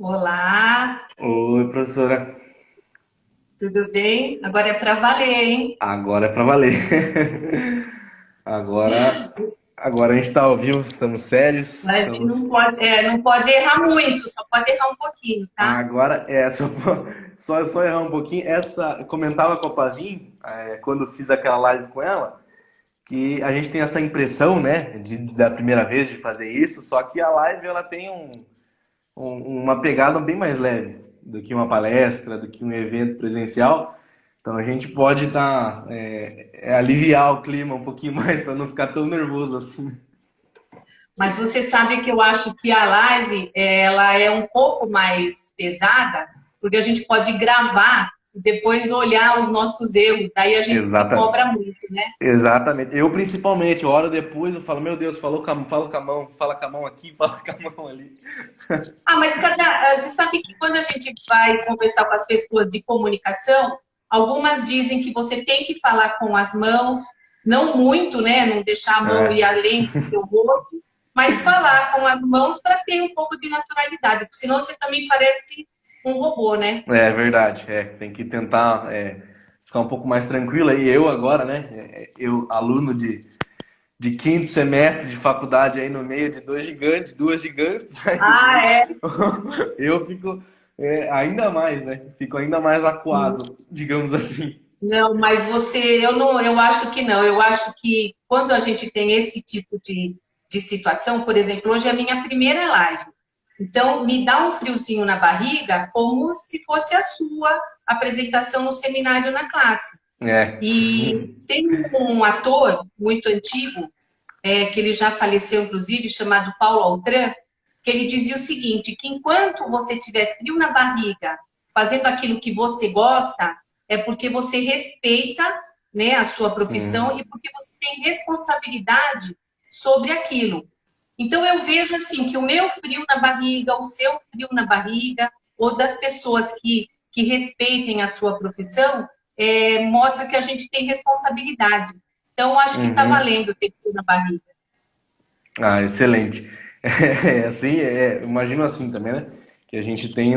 Olá, Oi, professora. tudo bem? Agora é para valer, hein? Agora é para valer. Agora, agora a gente está ao vivo, estamos sérios, Mas estamos. não pode errar muito, só pode errar um pouquinho, tá? Agora é só errar um pouquinho. Eu comentava com a Pavim, quando fiz aquela live com ela, que a gente tem essa impressão, né, da primeira vez de fazer isso, só que a live ela tem uma pegada bem mais leve do que uma palestra, do que um evento presencial. Então a gente pode aliviar o clima um pouquinho mais para não ficar tão nervoso assim. Mas você sabe que eu acho que a live ela é um pouco mais pesada, porque a gente pode gravar e depois olhar os nossos erros, daí a gente se Exatamente. cobra muito, né? Exatamente. Eu principalmente, hora depois eu falo, meu Deus, fala com a mão, fala com a mão aqui, fala com a mão ali. Ah, mas você sabe que quando a gente vai conversar com as pessoas de comunicação, algumas dizem que você tem que falar com as mãos, não muito, né? Não deixar a mão ir É, além do seu rosto, mas falar com as mãos para ter um pouco de naturalidade, porque senão você também parece um robô, né? é verdade. Tem que tentar ficar um pouco mais tranquilo. E eu agora, né? Eu, aluno de quinto semestre de faculdade aí no meio de dois gigantes, duas gigantes, Ah, aí é. eu fico ainda mais, né? Fico ainda mais acuado, digamos assim. Não, mas eu não, eu acho que não. Eu acho que quando a gente tem esse tipo de situação, por exemplo, hoje é a minha primeira live. Então, me dá um friozinho na barriga, como se fosse a sua apresentação no seminário na classe. É. E tem um ator muito antigo, que ele já faleceu, inclusive, chamado Paulo Altran, que ele dizia o seguinte, que enquanto você tiver frio na barriga, fazendo aquilo que você gosta, é porque você respeita, né, a sua Hum, profissão e porque você tem responsabilidade sobre aquilo. Então eu vejo assim que o meu frio na barriga, o seu frio na barriga, ou das pessoas que respeitem a sua profissão, mostra que a gente tem responsabilidade. Então, acho que está uhum. valendo ter frio na barriga. Ah, excelente. Assim, imagino assim também, né? Que a gente tem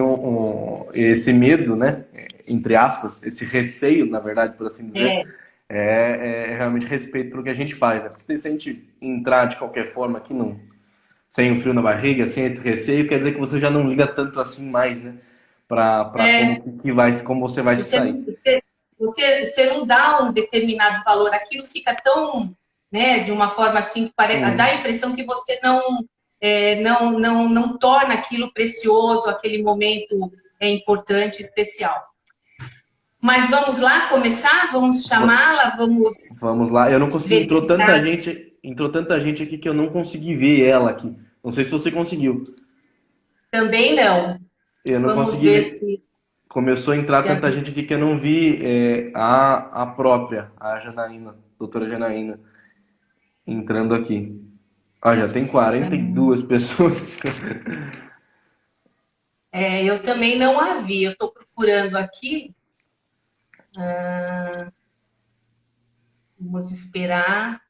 esse medo, né? Entre aspas, esse receio, na verdade, por assim dizer, É, é realmente respeito pelo que a gente faz, né? Porque se a gente entrar de qualquer forma aqui, não, sem um frio na barriga, sem esse receio, quer dizer que você já não liga tanto assim mais, né? Para é, como você vai se você, sair. não, você não dá um determinado valor, aquilo fica tão, né, de uma forma assim, que dá a Hum. impressão que você não torna aquilo precioso, aquele momento importante, especial. Mas vamos lá começar? Vamos Va- chamá-la? Vamos Vamos lá. Eu não consegui, verificar? entrou tanta gente aqui que eu não consegui ver ela aqui. Não sei se você conseguiu. Também não. Eu não Vamos consegui ver ver. se, Começou a entrar se a... tanta gente aqui que eu não vi a própria, a Janaína, doutora Janaína, entrando aqui. Ah, já tem 42 pessoas. Eu também não a vi. Eu estou procurando aqui. Vamos esperar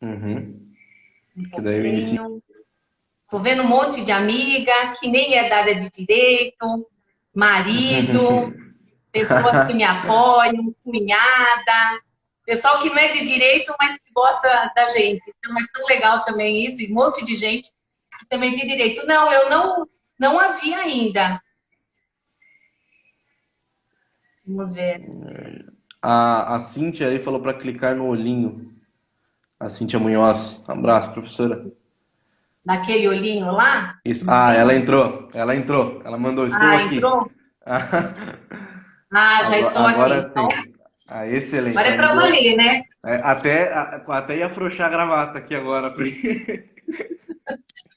Uhum. um Que daí eu inicio. pouquinho. Estou vendo um monte de amiga que nem é da área de direito, marido, pessoas que me apoiam, cunhada, pessoal que não é de direito, mas que gosta da gente. Então é tão legal também isso, e um monte de gente que também é de direito. Não, eu não a vi ainda. Vamos ver. A Cíntia aí falou para clicar no olhinho. A Cíntia Munhoz. Um abraço, professora. Naquele olhinho lá, Isso. em Ah, ela cima? entrou. Ela entrou. Ela mandou, estou Ah, aqui. entrou? Ah, já Agora, estou aqui. agora Então, sim. Ah, excelente. agora é Ela para enviou. valer, né? Até ia afrouxar a gravata aqui agora.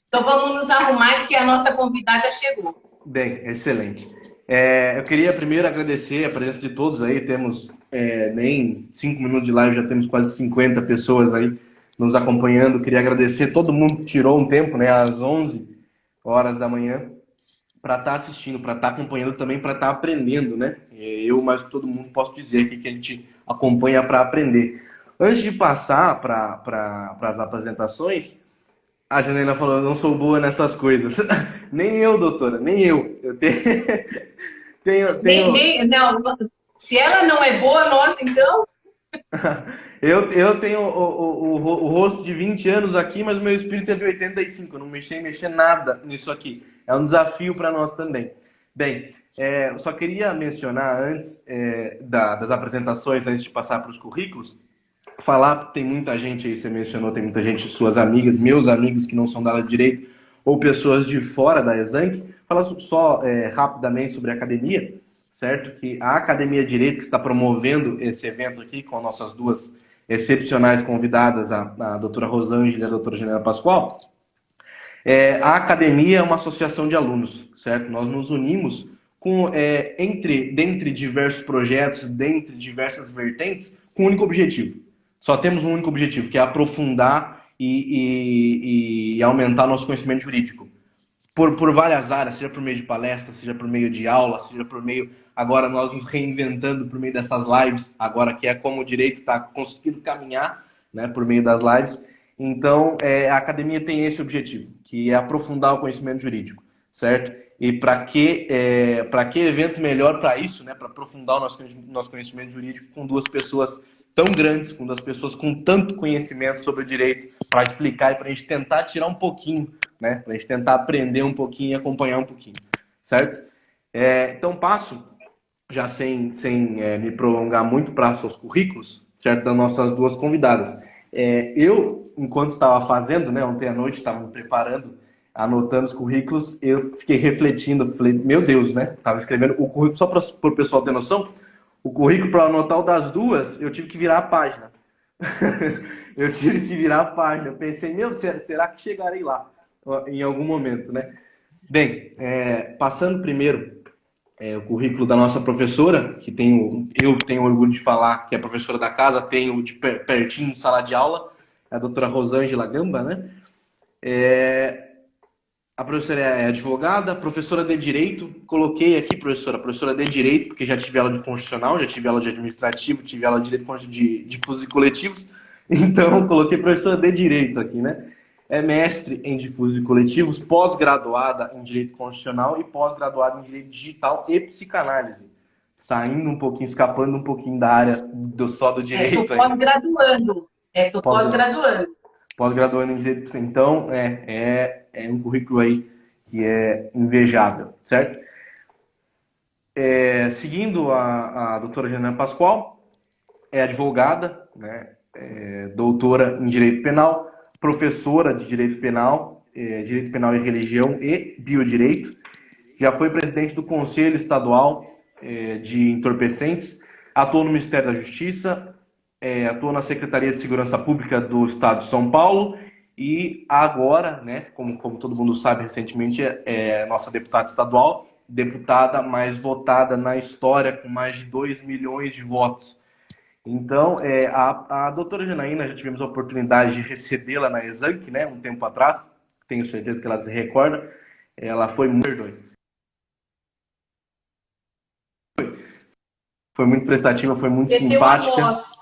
Então vamos nos arrumar que a nossa convidada chegou. Bem, excelente. Eu queria primeiro agradecer a presença de todos aí. Temos nem 5 minutos de live, já temos quase 50 pessoas aí nos acompanhando. Queria agradecer todo mundo que tirou um tempo, né, às 11 horas da manhã, para estar assistindo, para estar acompanhando também, para estar aprendendo, né? Eu, mais que todo mundo, posso dizer aqui que a gente acompanha para aprender. Antes de passar para as apresentações, a Janaína falou, eu não sou boa nessas coisas. Nem eu, doutora, nem eu. Eu tenho, Não, se ela não é boa, nota, então. eu tenho o rosto de 20 anos aqui, mas o meu espírito é de 85. Eu não mexer nada nisso aqui. É um desafio para nós também. Bem, eu só queria mencionar antes das apresentações, antes de passar para os currículos, falar, tem muita gente aí, você mencionou, tem muita gente, suas amigas, meus amigos que não são da área de direito, ou pessoas de fora da Exanc, falar só rapidamente sobre a academia, certo? Que a Academia de Direito que está promovendo esse evento aqui com nossas duas excepcionais convidadas, a doutora Rosângela e a doutora Janela Pascoal, a academia é uma associação de alunos, certo? Nós nos unimos dentre diversos projetos, dentre diversas vertentes, com um único objetivo. Só temos um único objetivo, que é aprofundar e aumentar nosso conhecimento jurídico. Por várias áreas, seja por meio de palestras, seja por meio de aula, seja por meio... Agora nós nos reinventando por meio dessas lives, agora que é como o direito está conseguindo caminhar, né, por meio das lives. Então, a academia tem esse objetivo, que é aprofundar o conhecimento jurídico, certo? E para que evento melhor para isso, né? Para aprofundar o nosso conhecimento jurídico com duas pessoas tão grandes, com duas pessoas com tanto conhecimento sobre o direito, para explicar e para a gente tentar tirar um pouquinho, né? Para a gente tentar aprender um pouquinho e acompanhar um pouquinho, certo? Então, passo, já sem me prolongar muito, para os seus currículos, certo? Das nossas duas convidadas. Eu, enquanto estava fazendo, né, ontem à noite, estava me preparando, anotando os currículos, eu fiquei refletindo, falei, meu Deus, né? Estava escrevendo o currículo, só para o pessoal ter noção, o currículo, para anotar o das duas, eu tive que virar a página. Eu tive que virar a página. Eu pensei, meu, será que chegarei lá em algum momento, né? Bem, passando primeiro o currículo da nossa professora, que eu tenho orgulho de falar que é a professora da casa, tenho de pertinho em sala de aula, a doutora Rosângela Gamba, né? A professora é advogada, professora de Direito, coloquei aqui, professora de Direito, porque já tive aula de Constitucional, já tive aula de Administrativo, tive aula de Direito de Difusos e Coletivos, então coloquei professora de Direito aqui, né? É mestre em Difusos e Coletivos, pós-graduada em Direito Constitucional e pós-graduada em Direito Digital e Psicanálise. Saindo um pouquinho, escapando um pouquinho da área só do direito. Estou pós-graduando. Estou pós-graduando. Pós-graduando em Direito. Então, um currículo aí que é invejável, certo? Seguindo a doutora Janela Pascoal, é advogada, né? Doutora em Direito Penal, professora de Direito Penal, Direito Penal e Religião e Biodireito. Já foi presidente do Conselho Estadual de Entorpecentes, atuou no Ministério da Justiça, atuou na Secretaria de Segurança Pública do Estado de São Paulo e agora, né, como todo mundo sabe, recentemente é nossa deputada estadual, deputada mais votada na história, com mais de 2 milhões de votos. Então, a doutora Janaína, já tivemos a oportunidade de recebê-la na Exanc, né, um tempo atrás, tenho certeza que ela se recorda, ela foi muito... Foi muito prestativa, foi muito Meteu a simpática. voz.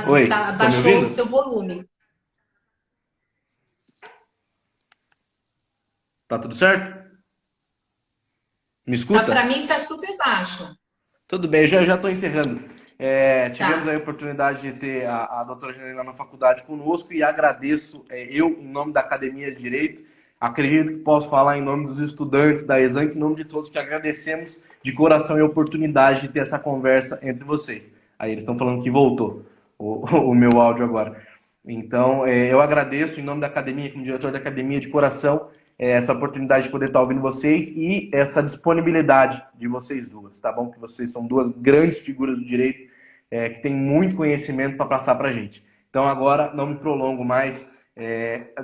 Oi, baixou o seu volume. Tá tudo certo? Me escuta? Para mim está super baixo. Tudo bem, já estou encerrando. Tivemos a oportunidade de ter a doutora Janina na faculdade conosco e agradeço, eu, em nome da Academia de Direito, acredito que posso falar em nome dos estudantes da Exanc, em nome de todos que agradecemos de coração e a oportunidade de ter essa conversa entre vocês. Aí eles estão falando que voltou o meu áudio agora. Então, eu agradeço em nome da academia, como diretor da academia, de coração, essa oportunidade de poder estar ouvindo vocês e essa disponibilidade de vocês duas, tá bom? Que vocês são duas grandes figuras do direito, que têm muito conhecimento para passar para a gente. Então, agora, não me prolongo mais,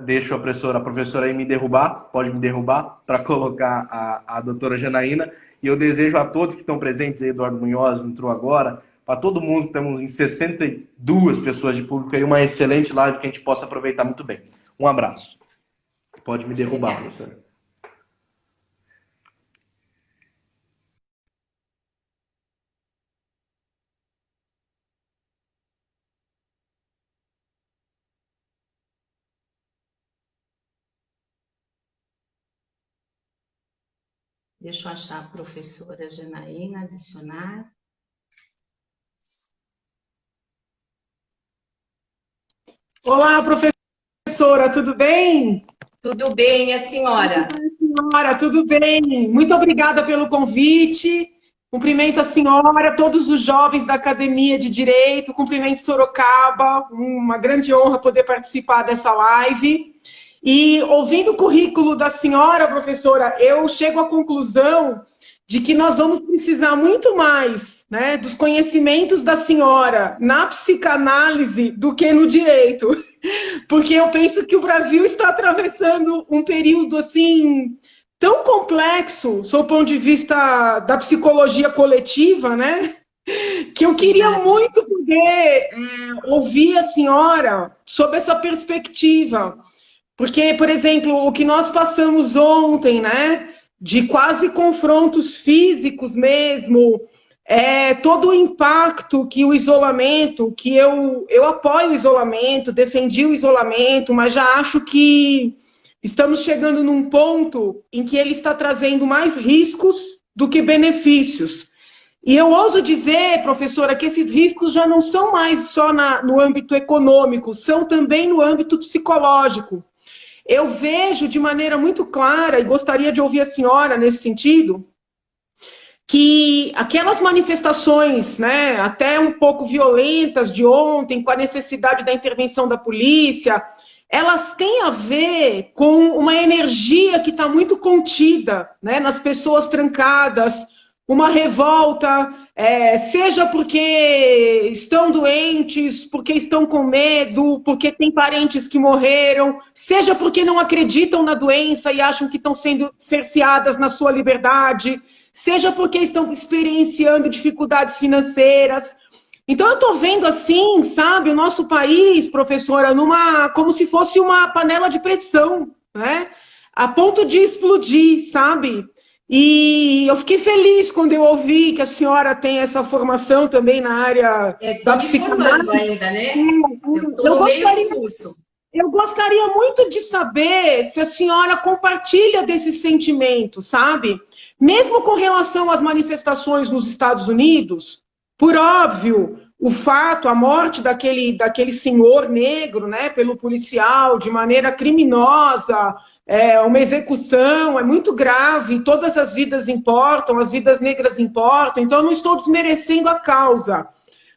deixo a professora aí me derrubar, pode me derrubar, para colocar a doutora Janaína, e eu desejo a todos que estão presentes, aí, Eduardo Munhoz entrou agora, para todo mundo, estamos em 62 pessoas de público aí, uma excelente live que a gente possa aproveitar muito bem. Um abraço. Pode me derrubar, professor. Deixa eu achar a professora Janaína, adicionar. Olá, professora, tudo bem? Tudo bem, minha senhora? Senhora, tudo bem? Muito obrigada pelo convite. Cumprimento a senhora, todos os jovens da Academia de Direito, cumprimento Sorocaba, uma grande honra poder participar dessa live. E ouvindo o currículo da senhora, professora, eu chego à conclusão de que nós vamos precisar muito mais, né, dos conhecimentos da senhora na psicanálise do que no direito. Porque eu penso que o Brasil está atravessando um período assim tão complexo, sob o ponto de vista da psicologia coletiva, né? Que eu queria muito poder ouvir a senhora sobre essa perspectiva. Porque, por exemplo, o que nós passamos ontem, né? De quase confrontos físicos mesmo, todo o impacto que o isolamento, que eu apoio o isolamento, defendi o isolamento, mas já acho que estamos chegando num ponto em que ele está trazendo mais riscos do que benefícios. E eu ouso dizer, professora, que esses riscos já não são mais só no âmbito econômico, são também no âmbito psicológico. Eu vejo de maneira muito clara, e gostaria de ouvir a senhora nesse sentido, que aquelas manifestações, né, até um pouco violentas de ontem, com a necessidade da intervenção da polícia, elas têm a ver com uma energia que está muito contida, né, nas pessoas trancadas, uma revolta, seja porque estão doentes, porque estão com medo, porque têm parentes que morreram, seja porque não acreditam na doença e acham que estão sendo cerceadas na sua liberdade, seja porque estão experienciando dificuldades financeiras. Então eu estou vendo assim, sabe, o nosso país, professora, como se fosse uma panela de pressão, né? A ponto de explodir, sabe? E eu fiquei feliz quando eu ouvi que a senhora tem essa formação também na área Estou me formando ainda, né? Eu estou no meio do curso. Eu gostaria muito de saber se a senhora compartilha desse sentimento, sabe? Mesmo com relação às manifestações nos Estados Unidos, por óbvio, o fato, a morte daquele senhor negro, né, pelo policial, de maneira criminosa, uma execução, é muito grave, todas as vidas importam, as vidas negras importam, então eu não estou desmerecendo a causa,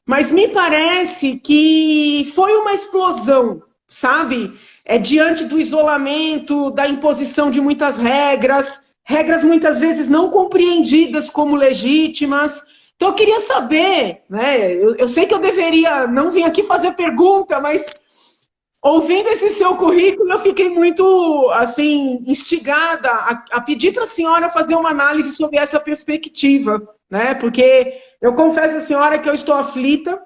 mas me parece que foi uma explosão, sabe? Diante do isolamento, da imposição de muitas regras, regras muitas vezes não compreendidas como legítimas. Então eu queria saber, né? Eu sei que eu deveria não vir aqui fazer pergunta, mas ouvindo esse seu currículo, eu fiquei muito, assim, instigada a pedir para a senhora fazer uma análise sobre essa perspectiva, né? Porque eu confesso à senhora que eu estou aflita.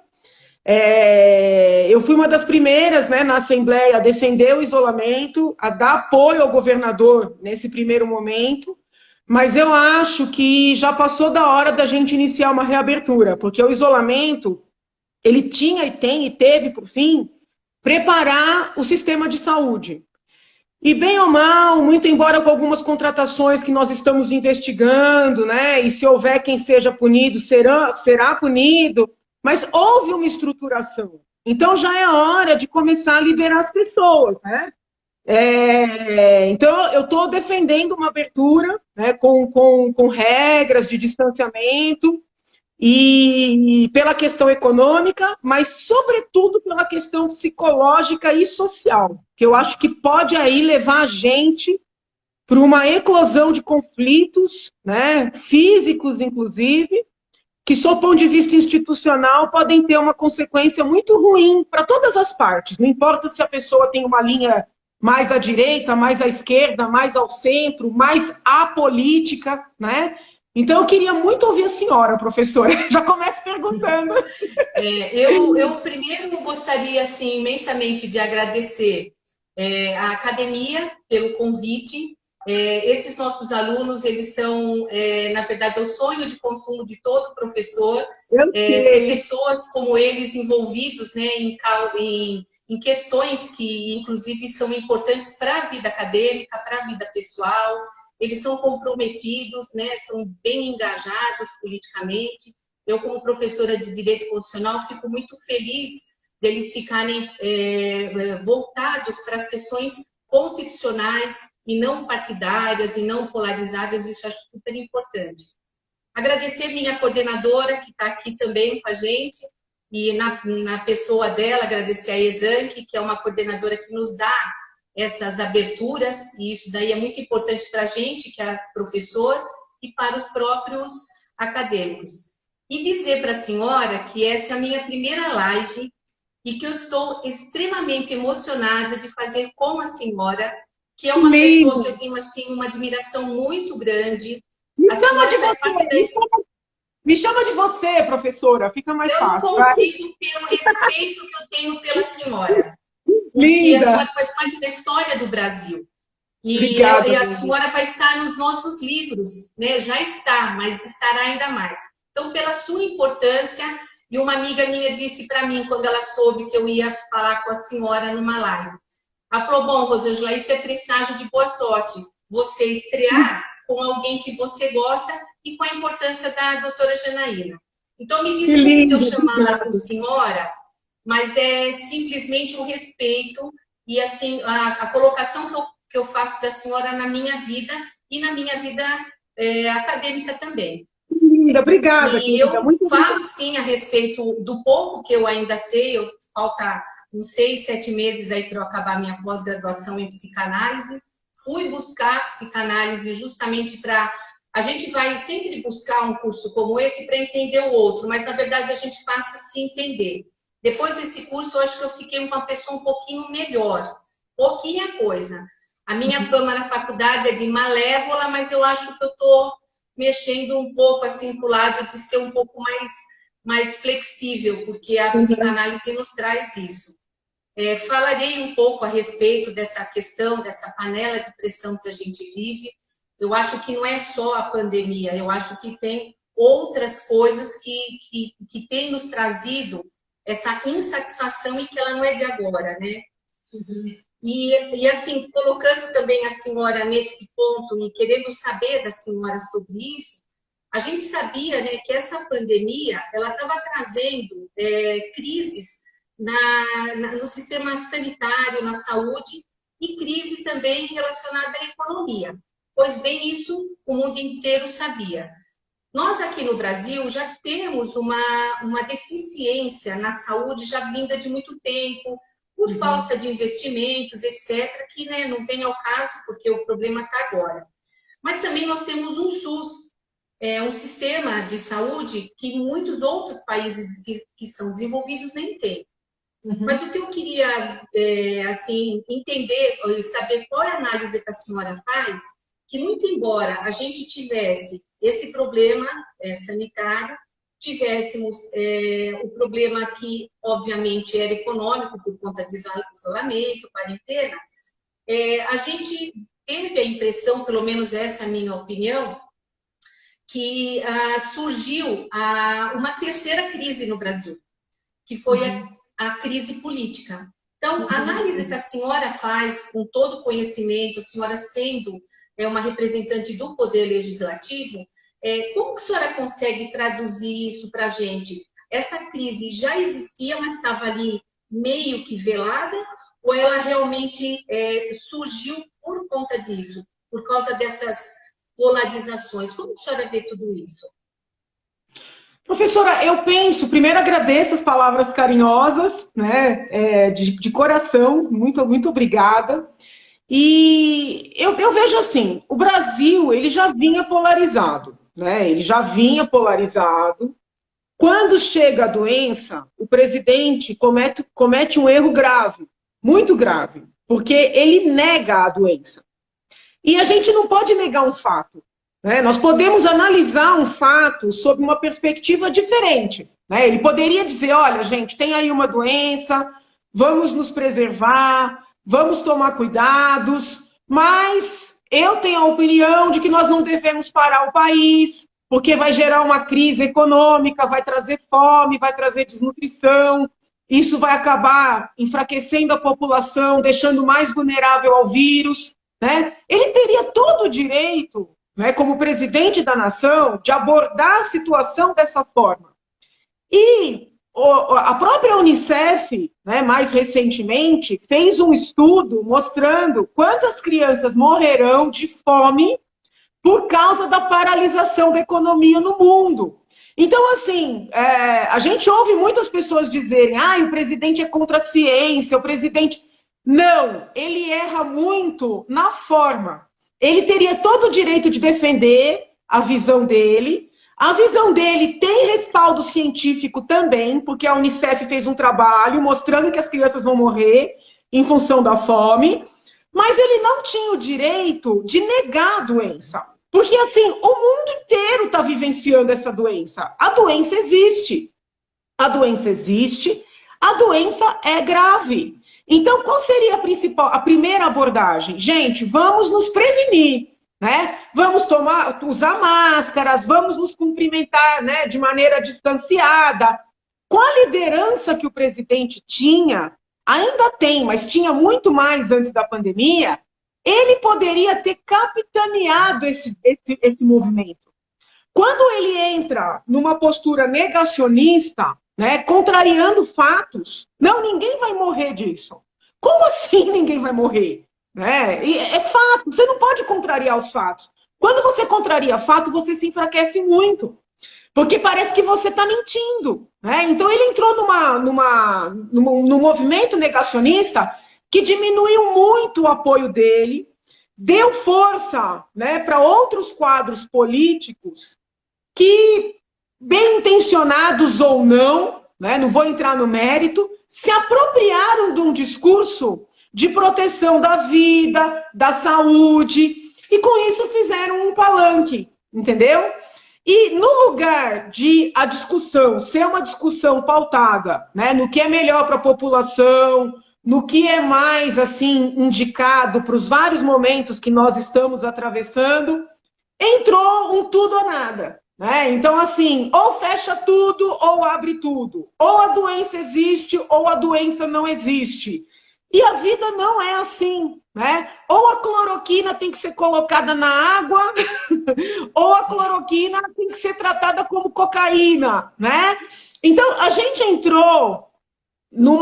Eu fui uma das primeiras, né, na Assembleia a defender o isolamento, a dar apoio ao governador nesse primeiro momento, mas eu acho que já passou da hora da gente iniciar uma reabertura, porque o isolamento, ele tinha e tem e teve, por fim, preparar o sistema de saúde. E bem ou mal, muito embora com algumas contratações que nós estamos investigando, né? E se houver quem seja punido, será punido, mas houve uma estruturação. Então já é hora de começar a liberar as pessoas, né? Então eu estou defendendo uma abertura, né, com regras de distanciamento, e pela questão econômica, mas sobretudo pela questão psicológica e social, que eu acho que pode aí levar a gente para uma eclosão de conflitos, né, físicos inclusive, que, sob o ponto de vista institucional, podem ter uma consequência muito ruim para todas as partes. Não importa se a pessoa tem uma linha mais à direita, mais à esquerda, mais ao centro, mais apolítica, né? Então, eu queria muito ouvir a senhora, professora. Já começo perguntando. Eu primeiro gostaria, assim, imensamente de agradecer a academia pelo convite. Esses nossos alunos, eles são, na verdade, o sonho de consumo de todo professor. Ter pessoas como eles envolvidos, né, em questões que, inclusive, são importantes para a vida acadêmica, para a vida pessoal. eles são comprometidos, né, são bem engajados politicamente. Eu, como professora de Direito Constitucional, fico muito feliz deles ficarem voltados para as questões constitucionais e não partidárias e não polarizadas, isso eu acho super importante. Agradecer minha coordenadora, que está aqui também com a gente, e na pessoa dela, agradecer a Exanc, que é uma coordenadora que nos dá essas aberturas, e isso daí é muito importante para a gente, que é professor, e para os próprios acadêmicos. E dizer para a senhora que essa é a minha primeira live e que eu estou extremamente emocionada de fazer com a senhora, que é uma pessoa que eu tenho assim, uma admiração muito grande. Me chama de você, professora, fica mais fácil. Eu não consigo pelo respeito que eu tenho pela senhora. Porque Linda. a senhora faz parte da história do Brasil. Obrigada, e a senhora vai estar nos nossos livros, né? Já está, mas estará ainda mais. Então, pela sua importância, e uma amiga minha disse para mim, quando ela soube que eu ia falar com a senhora numa live, ela falou, bom, Rosângela, isso é presságio de boa sorte, você estrear com alguém que você gosta e com a importância da doutora Janaína. Então, me desculpe de eu chamá-la por senhora, mas é simplesmente um respeito e assim a colocação que eu faço da senhora na minha vida e na minha vida acadêmica também. Linda, obrigada. E eu falo sim a respeito do pouco que eu ainda sei, falta uns 6, 7 meses aí para eu acabar minha pós-graduação em psicanálise. Fui buscar psicanálise justamente para... A gente vai sempre buscar um curso como esse para entender o outro, mas na verdade a gente passa a se entender. Depois desse curso, eu acho que eu fiquei uma pessoa um pouquinho melhor. Pouquinha coisa. A minha fama na faculdade é de malévola, mas eu acho que eu estou mexendo um pouco assim para o lado de ser um pouco mais flexível, porque a psicanálise nos traz isso. Falarei um pouco a respeito dessa questão, dessa panela de pressão que a gente vive. Eu acho que não é só a pandemia, eu acho que tem outras coisas que têm nos trazido essa insatisfação e que ela não é de agora, né? E assim, colocando também a senhora nesse ponto e querendo saber da senhora sobre isso, a gente sabia, né, que essa pandemia ela estava trazendo crises no sistema sanitário, na saúde, e crise também relacionada à economia. Pois bem, isso o mundo inteiro sabia. Nós aqui no Brasil já temos uma deficiência na saúde já vinda de muito tempo, por falta de investimentos, etc., que né, não vem ao caso, porque o problema está agora. Mas também nós temos um SUS, um sistema de saúde que muitos outros países que são desenvolvidos nem têm. Mas o que eu queria assim, entender e saber qual é a análise que a senhora faz, que muito embora a gente tivesse esse problema sanitário, tivéssemos o problema que, obviamente, era econômico por conta do isolamento, quarentena, a gente teve a impressão, pelo menos essa é a minha opinião, que surgiu uma terceira crise no Brasil, que foi a crise política. Então, a análise que a senhora faz, com todo o conhecimento, a senhora sendo uma representante do Poder Legislativo, como que a senhora consegue traduzir isso para a gente? Essa crise já existia, mas estava ali meio que velada, ou ela realmente surgiu por conta disso, por causa dessas polarizações? Como a senhora vê tudo isso? Professora, eu penso, primeiro agradeço as palavras carinhosas, né, de coração, muito, muito obrigada. E eu vejo assim, o Brasil ele já vinha polarizado, né? Ele já vinha polarizado. Quando chega a doença, o presidente comete um erro grave, muito grave, porque ele nega a doença. E a gente não pode negar um fato, né? Nós podemos analisar um fato sob uma perspectiva diferente, né? Ele poderia dizer, olha, gente, tem aí uma doença, vamos nos preservar, vamos tomar cuidados, mas eu tenho a opinião de que nós não devemos parar o país, porque vai gerar uma crise econômica, vai trazer fome, vai trazer desnutrição, isso vai acabar enfraquecendo a população, deixando mais vulnerável ao vírus. né? Ele teria todo o direito, né, como presidente da nação, de abordar a situação dessa forma. E a própria Unicef, né, mais recentemente, fez um estudo mostrando quantas crianças morrerão de fome por causa da paralisação da economia no mundo. Então, assim, a gente ouve muitas pessoas dizerem, o presidente é contra a ciência, o presidente... Não, ele erra muito na forma. Ele teria todo o direito de defender a visão dele. A visão dele tem respaldo científico também, porque a Unicef fez um trabalho mostrando que as crianças vão morrer em função da fome, mas ele não tinha o direito de negar a doença. Porque, assim, o mundo inteiro está vivenciando essa doença. A doença existe. A doença existe. A doença é grave. Então, qual seria a primeira abordagem? Gente, vamos nos prevenir, né? Vamos usar máscaras, vamos nos cumprimentar, né, de maneira distanciada. Com a liderança que o presidente tinha, ainda tem, mas tinha muito mais antes da pandemia, ele poderia ter capitaneado esse movimento. Quando ele entra numa postura negacionista, né, contrariando fatos, não, ninguém vai morrer disso. Como assim ninguém vai morrer? Né? É fato, você não pode contrariar os fatos. Quando você contraria fato, você se enfraquece muito. Porque parece que você está mentindo. Né? Então ele entrou num movimento negacionista que diminuiu muito o apoio dele, deu força, né, para outros quadros políticos que, bem intencionados ou não, né, não vou entrar no mérito, se apropriaram de um discurso de proteção da vida, da saúde, e com isso fizeram um palanque, entendeu? E no lugar de a discussão ser uma discussão pautada, né, no que é melhor para a população, no que é mais assim indicado para os vários momentos que nós estamos atravessando, entrou um tudo ou nada. Né? Então, assim, ou fecha tudo ou abre tudo. Ou a doença existe ou a doença não existe. E a vida não é assim. Né? Ou a cloroquina tem que ser colocada na água, ou a cloroquina tem que ser tratada como cocaína. Né? Então, a gente entrou num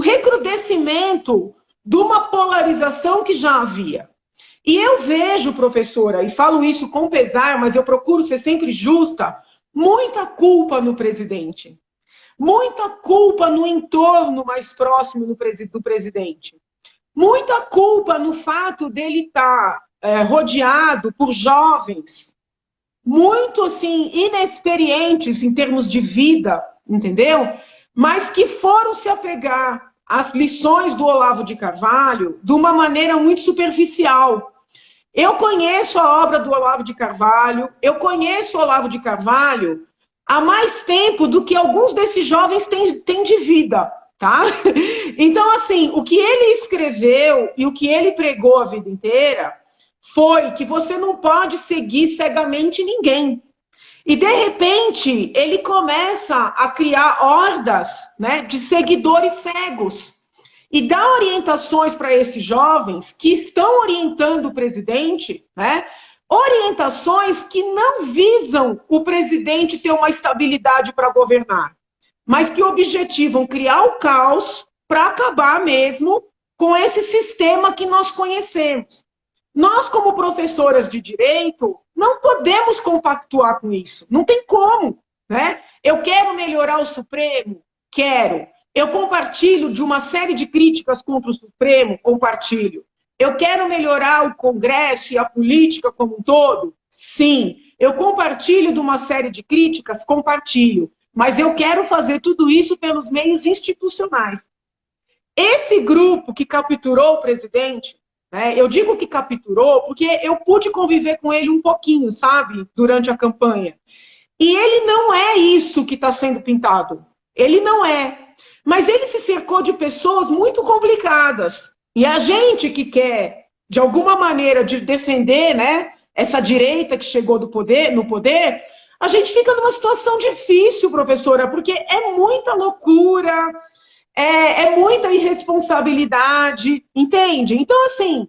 recrudescimento de uma polarização que já havia. E eu vejo, professora, e falo isso com pesar, mas eu procuro ser sempre justa, muita culpa no presidente. Muita culpa no entorno mais próximo do presidente. Muita culpa no fato dele estar rodeado por jovens muito, assim, inexperientes em termos de vida, entendeu? Mas que foram se apegar às lições do Olavo de Carvalho de uma maneira muito superficial. Eu conheço a obra do Olavo de Carvalho, eu conheço o Olavo de Carvalho há mais tempo do que alguns desses jovens têm de vida, tá? Então, assim, o que ele escreveu e o que ele pregou a vida inteira foi que você não pode seguir cegamente ninguém. E, de repente, ele começa a criar hordas, né, de seguidores cegos. E dá orientações para esses jovens que estão orientando o presidente, né, orientações que não visam o presidente ter uma estabilidade para governar, mas que objetivam criar o caos para acabar mesmo com esse sistema que nós conhecemos. Nós, como professoras de direito, não podemos compactuar com isso. Não tem como. Né? Eu quero melhorar o Supremo? Quero. Eu compartilho de uma série de críticas contra o Supremo? Compartilho. Eu quero melhorar o Congresso e a política como um todo? Sim. Eu compartilho de uma série de críticas? Compartilho. Mas eu quero fazer tudo isso pelos meios institucionais. Esse grupo que capturou o presidente, né, eu digo que capturou porque eu pude conviver com ele um pouquinho, sabe? Durante a campanha. E ele não é isso que está sendo pintado. Ele não é. Mas ele se cercou de pessoas muito complicadas. E a gente que quer, de alguma maneira, de defender, né, essa direita que chegou no poder, a gente fica numa situação difícil, professora, porque é muita loucura, é muita irresponsabilidade, entende? Então, assim,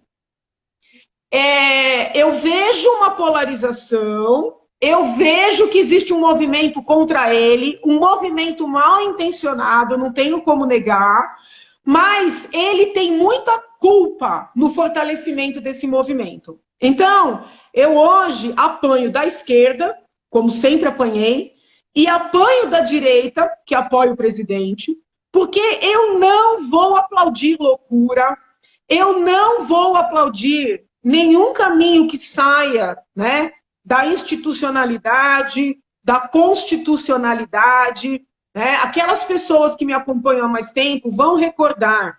eu vejo uma polarização, eu vejo que existe um movimento contra ele, um movimento mal intencionado, não tenho como negar, mas ele tem muita culpa no fortalecimento desse movimento. Então, eu hoje apanho da esquerda, como sempre apanhei, e apanho da direita, que apoia o presidente, porque eu não vou aplaudir loucura, eu não vou aplaudir nenhum caminho que saia, né, da institucionalidade, da constitucionalidade, né? Aquelas pessoas que me acompanham há mais tempo vão recordar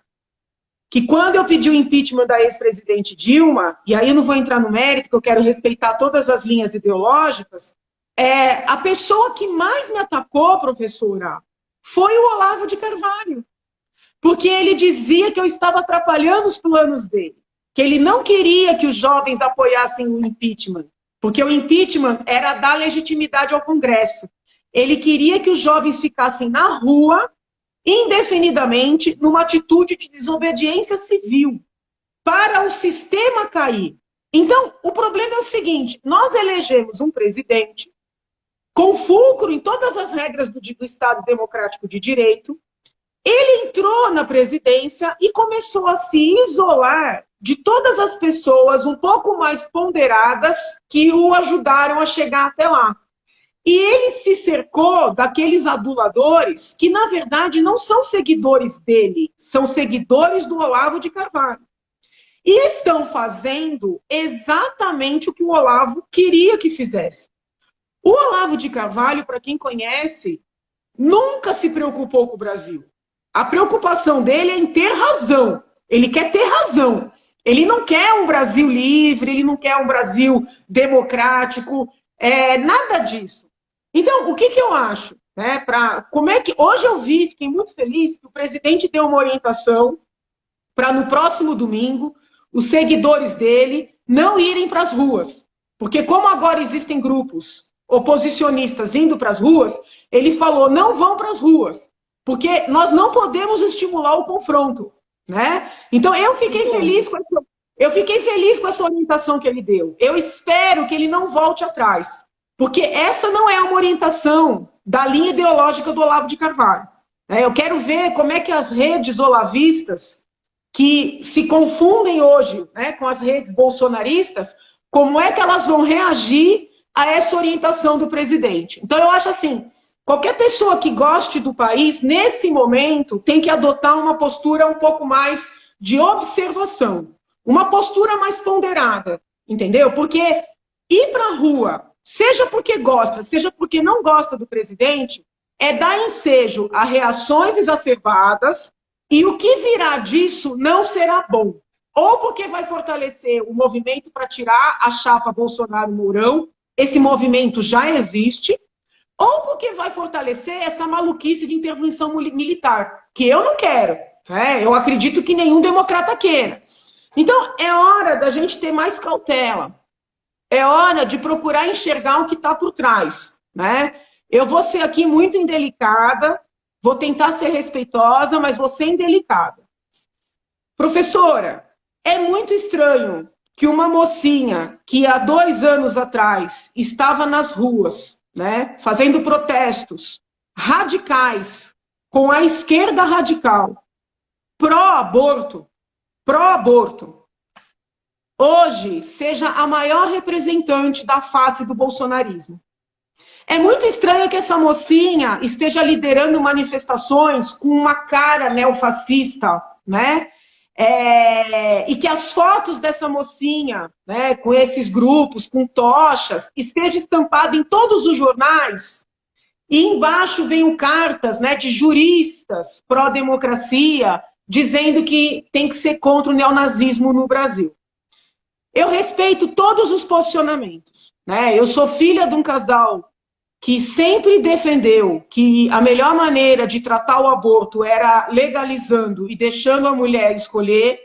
que quando eu pedi o impeachment da ex-presidente Dilma, e aí eu não vou entrar no mérito, que eu quero respeitar todas as linhas ideológicas, a pessoa que mais me atacou, professora, foi o Olavo de Carvalho. Porque ele dizia que eu estava atrapalhando os planos dele, que ele não queria que os jovens apoiassem o impeachment, porque o impeachment era dar legitimidade ao Congresso. Ele queria que os jovens ficassem na rua, indefinidamente, numa atitude de desobediência civil, para o sistema cair. Então, o problema é o seguinte, nós elegemos um presidente com fulcro em todas as regras do Estado Democrático de Direito. Ele entrou na presidência e começou a se isolar de todas as pessoas um pouco mais ponderadas que o ajudaram a chegar até lá. E ele se cercou daqueles aduladores que, na verdade, não são seguidores dele, são seguidores do Olavo de Carvalho. E estão fazendo exatamente o que o Olavo queria que fizesse. O Olavo de Carvalho, para quem conhece, nunca se preocupou com o Brasil. A preocupação dele é em ter razão. Ele quer ter razão. Ele não quer um Brasil livre, ele não quer um Brasil democrático, nada disso. Então, o que eu acho? Né, hoje eu fiquei muito feliz que o presidente deu uma orientação para no próximo domingo os seguidores dele não irem para as ruas. Porque como agora existem grupos oposicionistas indo para as ruas, ele falou, não vão para as ruas, porque nós não podemos estimular o confronto. Né? Então, eu fiquei feliz com essa orientação que ele deu. Eu espero que ele não volte atrás, porque essa não é uma orientação da linha ideológica do Olavo de Carvalho. Eu quero ver como é que as redes olavistas, que se confundem hoje, né, com as redes bolsonaristas, como é que elas vão reagir a essa orientação do presidente. Então, eu acho assim, qualquer pessoa que goste do país, nesse momento, tem que adotar uma postura um pouco mais de observação, uma postura mais ponderada, entendeu? Porque ir para a rua, seja porque gosta, seja porque não gosta do presidente, é dar ensejo a reações exacerbadas e o que virá disso não será bom. Ou porque vai fortalecer o movimento para tirar a chapa Bolsonaro-Mourão, esse movimento já existe, ou porque vai fortalecer essa maluquice de intervenção militar, que eu não quero. Né? Eu acredito que nenhum democrata queira. Então, é hora da gente ter mais cautela. É hora de procurar enxergar o que está por trás. Né? Eu vou ser aqui muito indelicada, vou tentar ser respeitosa, mas vou ser indelicada. Professora, é muito estranho que uma mocinha que há 2 anos atrás estava nas ruas, né, fazendo protestos radicais com a esquerda radical, pró-aborto, hoje seja a maior representante da face do bolsonarismo. É muito estranho que essa mocinha esteja liderando manifestações com uma cara neofascista, né? E que as fotos dessa mocinha, né, com esses grupos, com tochas, esteja estampada em todos os jornais, e embaixo venham cartas, né, de juristas pró-democracia, dizendo que tem que ser contra o neonazismo no Brasil. Eu respeito todos os posicionamentos. Né? Eu sou filha de um casal que sempre defendeu que a melhor maneira de tratar o aborto era legalizando e deixando a mulher escolher.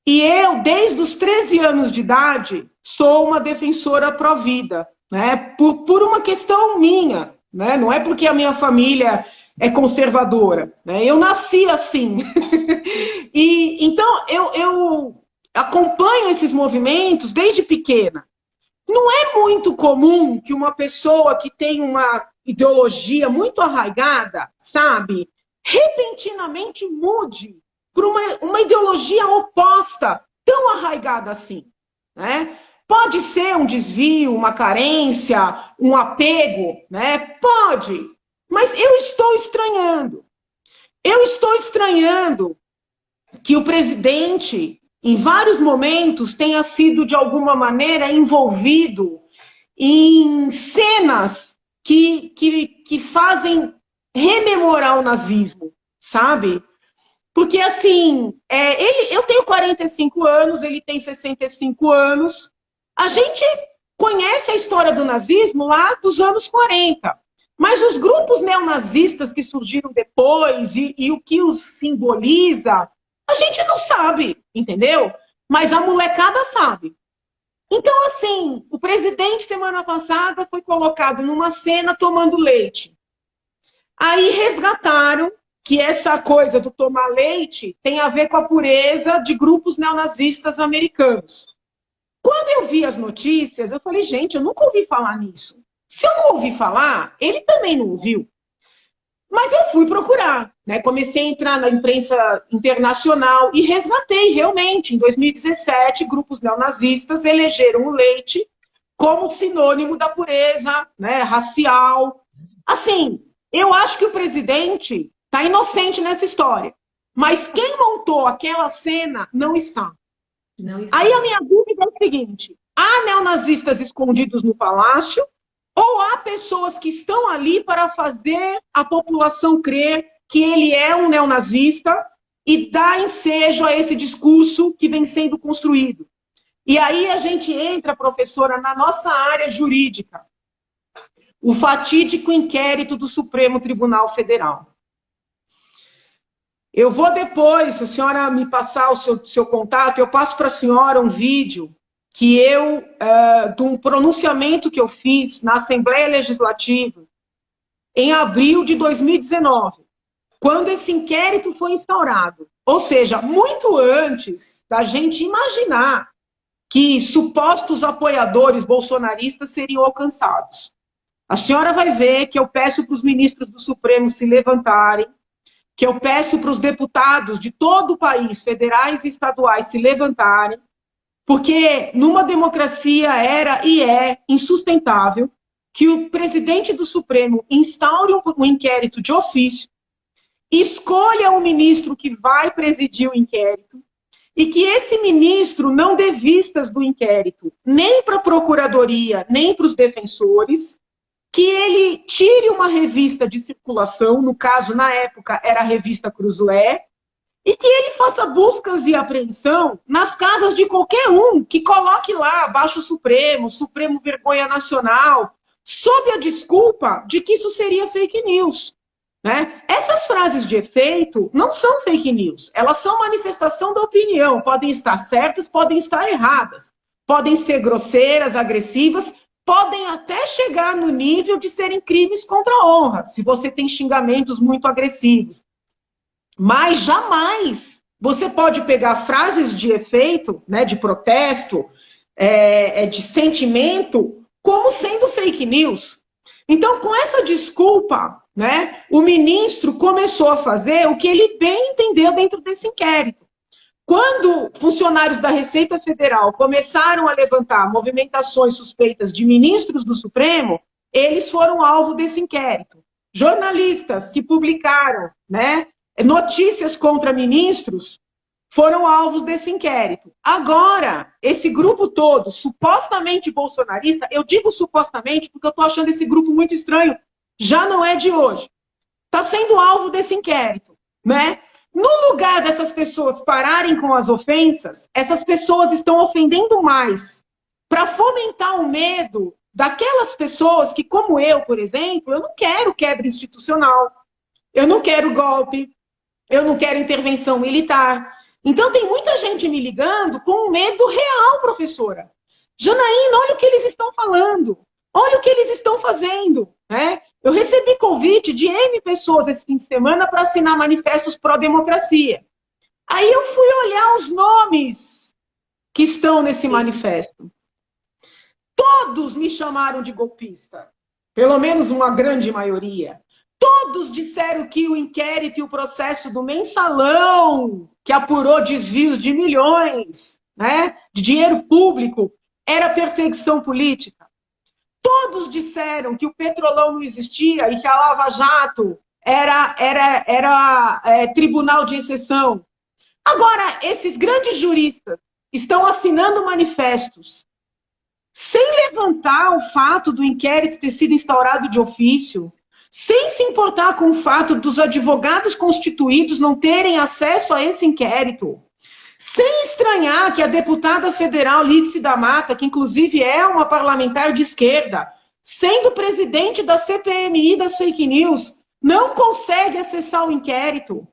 E eu, desde os 13 anos de idade, sou uma defensora pró-vida, né? Por uma questão minha. Né? Não é porque a minha família é conservadora, né? Eu nasci assim. E então eu acompanho esses movimentos desde pequena. Não é muito comum que uma pessoa que tem uma ideologia muito arraigada, sabe, repentinamente mude para uma ideologia oposta, tão arraigada assim, né? Pode ser um desvio, uma carência, um apego, né? Pode, mas eu estou estranhando. Eu estou estranhando que o presidente, em vários momentos, tenha sido, de alguma maneira, envolvido em cenas que fazem rememorar o nazismo, sabe? Porque, assim, eu tenho 45 anos, ele tem 65 anos, a gente conhece a história do nazismo lá dos anos 40, mas os grupos neonazistas que surgiram depois e o que os simboliza, a gente não sabe, entendeu? Mas a molecada sabe. Então, assim, o presidente, semana passada, foi colocado numa cena tomando leite. Aí resgataram que essa coisa do tomar leite tem a ver com a pureza de grupos neonazistas americanos. Quando eu vi as notícias, eu falei, gente, eu nunca ouvi falar nisso. Se eu não ouvi falar, ele também não ouviu. Mas eu fui procurar, né? Comecei a entrar na imprensa internacional e resgatei realmente. Em 2017, grupos neonazistas elegeram o leite como sinônimo da pureza, né, racial. Assim, eu acho que o presidente está inocente nessa história. Mas quem montou aquela cena não está. Não está. Aí a minha dúvida é o seguinte: há neonazistas escondidos no palácio ou há pessoas que estão ali para fazer a população crer que ele é um neonazista e dar ensejo a esse discurso que vem sendo construído? E aí a gente entra, professora, na nossa área jurídica. O fatídico inquérito do Supremo Tribunal Federal. Eu vou depois, se a senhora me passar o seu contato, eu passo para a senhora um vídeo que de um pronunciamento que eu fiz na Assembleia Legislativa em abril de 2019, quando esse inquérito foi instaurado. Ou seja, muito antes da gente imaginar que supostos apoiadores bolsonaristas seriam alcançados. A senhora vai ver que eu peço para os ministros do Supremo se levantarem, que eu peço para os deputados de todo o país, federais e estaduais, se levantarem, porque numa democracia era e é insustentável que o presidente do Supremo instaure um inquérito de ofício, escolha o ministro que vai presidir o inquérito e que esse ministro não dê vistas do inquérito nem para a procuradoria, nem para os defensores, que ele tire uma revista de circulação, no caso, na época, era a revista Cruzoé, e que ele faça buscas e apreensão nas casas de qualquer um que coloque lá abaixo o Supremo Vergonha Nacional, sob a desculpa de que isso seria fake news. Né? Essas frases de efeito não são fake news, elas são manifestação da opinião, podem estar certas, podem estar erradas, podem ser grosseiras, agressivas, podem até chegar no nível de serem crimes contra a honra, se você tem xingamentos muito agressivos. Mas jamais você pode pegar frases de efeito, né, de protesto, de sentimento, como sendo fake news. Então, com essa desculpa, né, o ministro começou a fazer o que ele bem entendeu dentro desse inquérito. Quando funcionários da Receita Federal começaram a levantar movimentações suspeitas de ministros do Supremo, eles foram alvo desse inquérito. Jornalistas que publicaram, né, notícias contra ministros foram alvos desse inquérito. Agora, esse grupo todo, supostamente bolsonarista, eu digo supostamente porque eu estou achando esse grupo muito estranho, já não é de hoje, está sendo alvo desse inquérito, né? No lugar dessas pessoas pararem com as ofensas, essas pessoas estão ofendendo mais para fomentar o medo daquelas pessoas que, como eu, por exemplo, eu não quero quebra institucional, eu não quero golpe, eu não quero intervenção militar. Então tem muita gente me ligando com medo real, professora. Janaína, olha o que eles estão falando, olha o que eles estão fazendo, né? Eu recebi convite de N pessoas esse fim de semana para assinar manifestos pró-democracia. Aí eu fui olhar os nomes que estão nesse manifesto. Todos me chamaram de golpista. Pelo menos uma grande maioria. Todos disseram que o inquérito e o processo do mensalão, que apurou desvios de milhões, né, de dinheiro público, era perseguição política. Todos disseram que o Petrolão não existia e que a Lava Jato era tribunal de exceção. Agora, esses grandes juristas estão assinando manifestos sem levantar o fato do inquérito ter sido instaurado de ofício, sem se importar com o fato dos advogados constituídos não terem acesso a esse inquérito, sem estranhar que a deputada federal Lídice da Mata, que inclusive é uma parlamentar de esquerda, sendo presidente da CPMI das fake news, não consegue acessar o inquérito.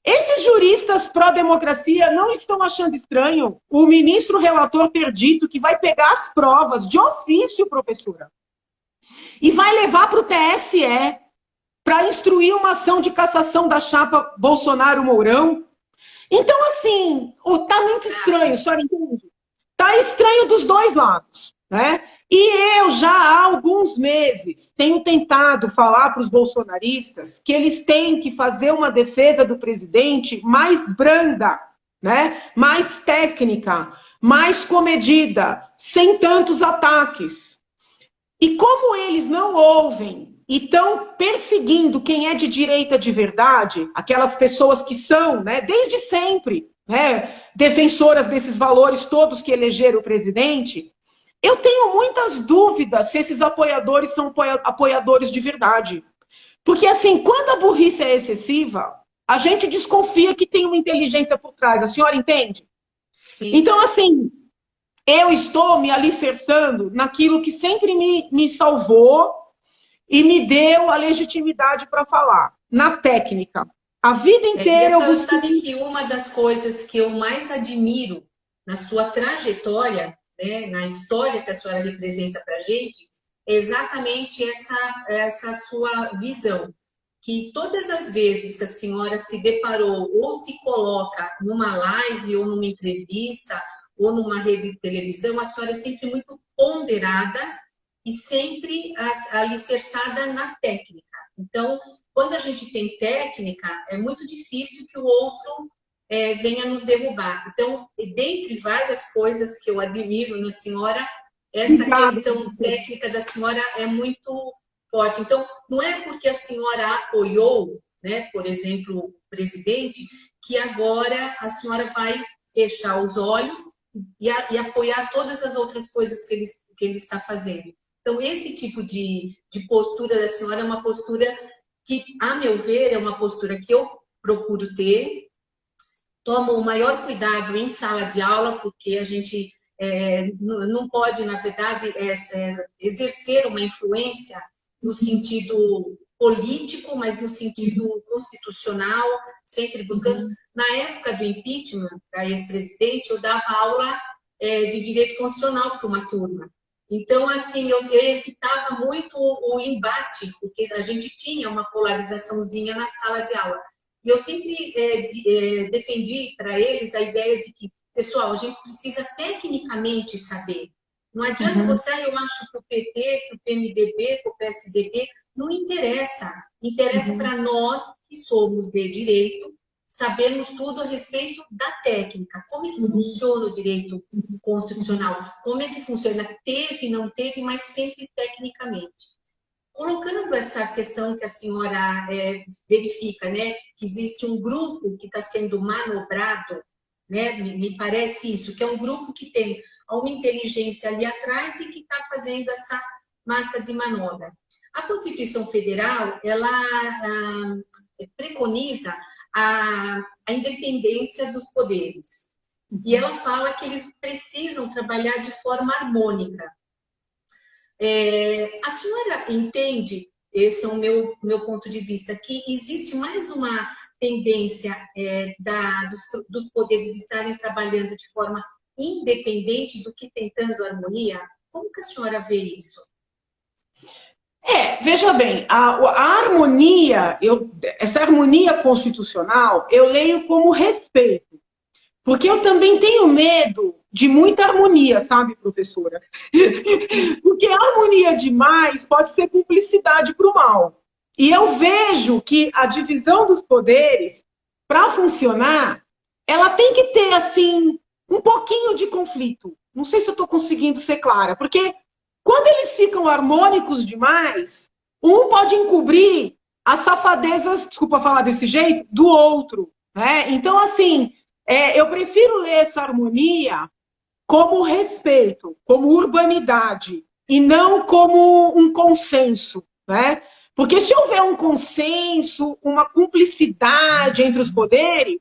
Esses juristas pró-democracia não estão achando estranho o ministro relator ter dito que vai pegar as provas de ofício, professora, e vai levar para o TSE para instruir uma ação de cassação da chapa Bolsonaro-Mourão. Então, assim, tá muito estranho, a senhora entende? Tá estranho dos dois lados, né? E eu já há alguns meses tenho tentado falar para os bolsonaristas que eles têm que fazer uma defesa do presidente mais branda, né? Mais técnica, mais comedida, sem tantos ataques. E como eles não ouvem e estão perseguindo quem é de direita de verdade, aquelas pessoas que são, né, desde sempre, né, defensoras desses valores todos que elegeram o presidente, eu tenho muitas dúvidas se esses apoiadores são apoiadores de verdade. Porque, assim, quando a burrice é excessiva, a gente desconfia que tem uma inteligência por trás. A senhora entende? Sim. Então, assim, eu estou me alicerçando naquilo que sempre me salvou e me deu a legitimidade para falar, na técnica. A vida inteira eu sabe que uma das coisas que eu mais admiro na sua trajetória, né, na história que a senhora representa para a gente, é exatamente essa sua visão. Que todas as vezes que a senhora se deparou ou se coloca numa live ou numa entrevista ou numa rede de televisão, a senhora é sempre muito ponderada e sempre alicerçada na técnica. Então, quando a gente tem técnica, é muito difícil que o outro venha nos derrubar. Então, dentre várias coisas que eu admiro na senhora, essa questão técnica da senhora é muito forte. Então, não é porque a senhora apoiou, né, por exemplo, o presidente, que agora a senhora vai fechar os olhos e apoiar todas as outras coisas que ele está fazendo. Então, esse tipo de postura da senhora é uma postura que, a meu ver, é uma postura que eu procuro ter. Tomo o maior cuidado em sala de aula, porque a gente não pode, na verdade, exercer uma influência no sentido político, mas no sentido constitucional, sempre buscando. Na época do impeachment da ex-presidente, eu dava aula de direito constitucional para uma turma. Então, assim, eu evitava muito o embate, porque a gente tinha uma polarizaçãozinha na sala de aula. E eu sempre defendi para eles a ideia de que, pessoal, a gente precisa tecnicamente saber. Não adianta você, eu acho que o PT, que o PMDB, que o PSDB, não interessa. Interessa para nós que somos de direito, sabermos tudo a respeito da técnica. Como é que funciona o direito constitucional? Como é que funciona? Teve, não teve, mas sempre tecnicamente. Colocando essa questão que a senhora verifica, né, que existe um grupo que está sendo manobrado, né, me parece isso, que é um grupo que tem uma inteligência ali atrás e que está fazendo essa massa de manobra. A Constituição Federal, ela preconiza a independência dos poderes. E ela fala que eles precisam trabalhar de forma harmônica. A senhora entende, esse é o meu ponto de vista, que existe mais uma tendência dos poderes estarem trabalhando de forma independente do que tentando harmonia? Como que a senhora vê isso? Veja bem, a harmonia, essa harmonia constitucional, eu leio como respeito. Porque eu também tenho medo de muita harmonia, sabe, professora? Porque harmonia demais pode ser cumplicidade para o mal. E eu vejo que a divisão dos poderes, para funcionar, ela tem que ter, assim, um pouquinho de conflito. Não sei se eu estou conseguindo ser clara, porque quando eles ficam harmônicos demais, um pode encobrir as safadezas, desculpa falar desse jeito, do outro, né? Então, assim, eu prefiro ler essa harmonia como respeito, como urbanidade, e não como um consenso, né? Porque se houver um consenso, uma cumplicidade entre os poderes,